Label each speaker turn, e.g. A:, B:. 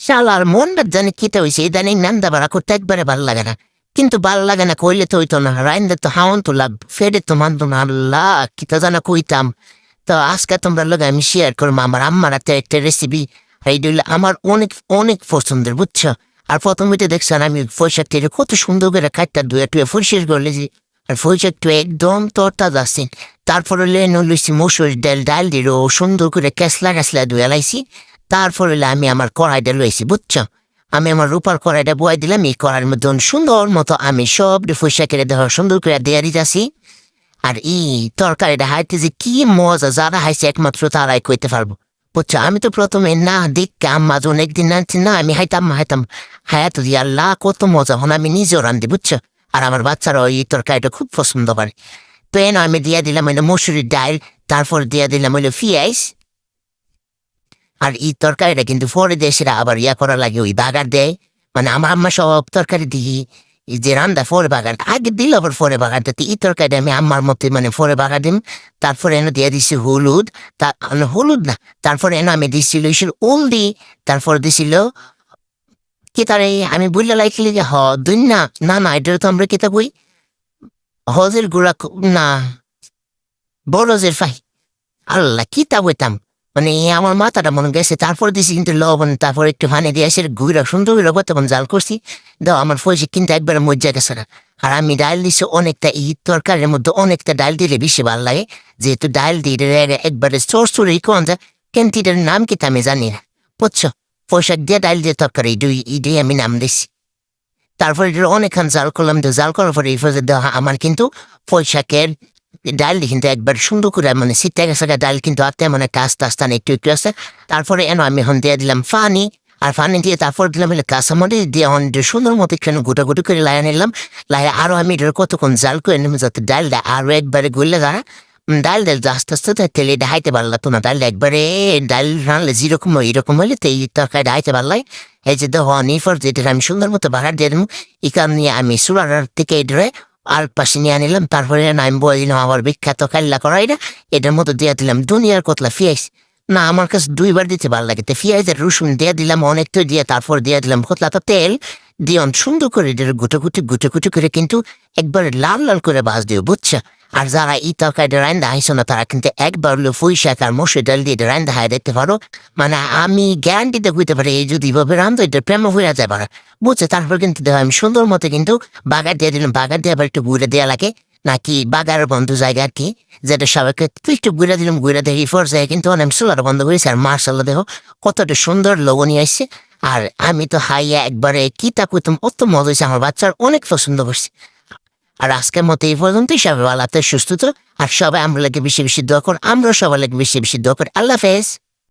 A: শালার মনটা জানি কিটা হয়েছে ইদানিং নান্দা বাড়া করতে একবারে ভাল লাগে না, কিন্তু ভাল লাগে না কইলে তো হইতো না, রাইন্দে তো হাওন তো লাগবে, ফেরে তো মানতো না। আল্লাহ কিতা জানা কইতাম। তো আজকে তোমরা লোক আমি শেয়ার করবো আমার আম্মার হাতে একটা রেসিপি। এইগুলো আমার অনেক অনেক পছন্দের, বুঝছো। আর প্রথমে দেখছেন আমি পয়সা টেরে কত সুন্দর করে কাটটা ধুয়ে টুয়ে পরিষ্কার করলেছি। আর পয়সা টুয়ে একদম তরতা যাচ্ছি। তারপরে লেন লইছি মসুর ডাল দিয়ে সুন্দর করে ক্যাসলা ধুয়ে লাইছি। তারপরে আমি আমার কড়াইটা লইছি, বুঝছো। আমি আমার রূপার কড়াইটা বয়ে দিলাম, এই কড়াইয়ের মধ্যে সুন্দর মতো আমি সব পয়সা কেটে দেওয়া সুন্দর করে দেয়া দিতেছি। আর এই তরকারিটা হাইতে যে কি মজা, যারা হাইছে একমাত্র তারাই কইতে পারবো, বুঝছো। আমি তো প্রথমে না দেখতে আম্মা যখন একদিন আনছি না, আমি হাইতাম হায়াত দিয়ে আল্লাহ কত মজা হন, আমি নিজেও রান্ধি, বুঝছো। আর আমার বাচ্চারা এই তরকারিটা খুব পছন্দ করে। তো এনে আমি দিয়ে দিলাম হইলো মসুরির ডাল, তারপর দিয়ে দিলাম হইলো পিঁয়াজ। আর এই তরকারিটা কিন্তু পরে দেশেরা আবার করা লাগে, ওই বাগার দেয়। মানে আমার আম্মা সব তরকারি দিই এই যে রান্দা পরে বাগার আগে দিল, আবার পরে বাগার দিতে এই তরকারিটা আমি আম্মার মতো মানে পরে বাগার দিম। তারপরে এনে দিয়ে দিছি হলুদ, হলুদ না, তারপরে এনে আমি দিছিল হলদি, তারপর দিছিল কি তারে আমি বললে লাইছিলি যে দুই না না না এটা তো আমরা কেতা বই হজের গুড়া না বরজের ফাই, আল্লাহ কি তা বইতাম। মানে আমার মাথাটা মনে গেছে। তারপর দিছি কিন্তু লবণ, তারপর একটু পানি দিয়ে এসে গুঁড়া সুন্দর করে তখন জাল করছি। দাও আমার ফয়েছে কিন্তু একবারে মজ্জা গেছে না। আর আমি ডাল দিছি অনেকটা, এই তরকারির মধ্যে অনেকটা ডাল দিলে বেশি ভালো লাগে, যেহেতু ডাল দিয়ে একবারে সরসরি কোন যায়। কিন্তু এটার নাম কি তা আমি জানি না, বুঝছো। পোশাক দিয়ে ডাল দিয়ে তরকারি ইডুই আমি নাম দিছি। তারপরে এটা অনেকক্ষণ জাল করলাম, তো জাল করার পরে এই ফজে দেওয়া আমার কিন্তু পোশাকের ডাল কিন্তু একবার সুন্দর করে মানে সিটটা গেছে, ডাল কিন্তু আর তেমন একটা আস্তে আস্তে একটু একটু আছে। তারপরে এনে আমি এখন দিয়ে দিলাম পানি, আর পানি দিয়ে তারপর দিলাম কাঁচামরিচ দিয়ে সুন্দর মতো একটু গোটা করে লাইয়া নিলাম। লাইয়া আরো আমি এটা কতক্ষণ জাল করে নিলাম যাতে ডালটা আরো একবারে গড়লে দাঁড়া। ডাল আস্তে আস্তে তেলে এটা হাইতে পারলা তো না, ডালটা একবারে ডাল রানলে যেরকম এরকম হইলে তো এই তরকারিটা হাইতে পারলাই। এই যে দেখো নিফর যেটা আমি সুন্দর মতো বাগার দিয়ে দেবো, এই কারণে আমি চুলার থেকে এটা আর পাশে নিয়ে নিলাম। তারপরে আমি বলে দিলাম আমার বিখ্যাত কাল্লা কড়াইটা, এটার মতো দিয়ে দিলাম দুনিয়ার কতলা পেঁয়াজ। না আমার কাছে দুইবার দিতে ভালো লাগে, তো পেঁয়াজের রসুন দিয়ে দিলাম অনেকটা দিয়ে, তারপর দিয়ে দিলাম কতলাটা তেল দিয়ে সুন্দর করে এটা গুটো করে কিন্তু একবার লাল লাল করে বাজ দিও, বুঝছো। আর যারা এই তরকারিটা রান্দা আইসো না তারা কিন্তু একবার হলো পুঁই শাক আর মসুর ডাল দিয়ে রান্দা হায় দেখতে পারো। মানে আমি গ্যারান্টিতে বুঝতে পারি এই যদি ভাবে রান্ধো এটা প্রেম হয়ে যায় পারা, বুঝছে। তারপর কিন্তু দেখো আমি সুন্দর মতো কিন্তু বাগার দিয়ে দিলাম, বাগার দিয়ে আবার একটু গুঁড়ে দেওয়া লাগে নাকি বাগার বন্ধ জায়গা আর কি, যেটা সবাইকে একটু গুঁড়া দিলাম, গুঁড়া দিয়ে ফোর যায় কিন্তু অনেক সোলার বন্ধ করেছি। আর মার্শাল্লাহ দেখো কতটা সুন্দর লবণী আসছে। আর আমি তো হাইয়া একবারে কি তা করতাম, অত মজা হয়েছে, আমার বাচ্চার অনেক পছন্দ করছে। আর আজকের মতো এই পর্যন্তই, সবাই ভালো সুস্থ তো। আর সবাই আমরা লাগে বেশি বেশি দোয়া কর, আমরা সবাই লাগে বেশি বেশি দোয়া করি। আল্লাহ হাফেজ।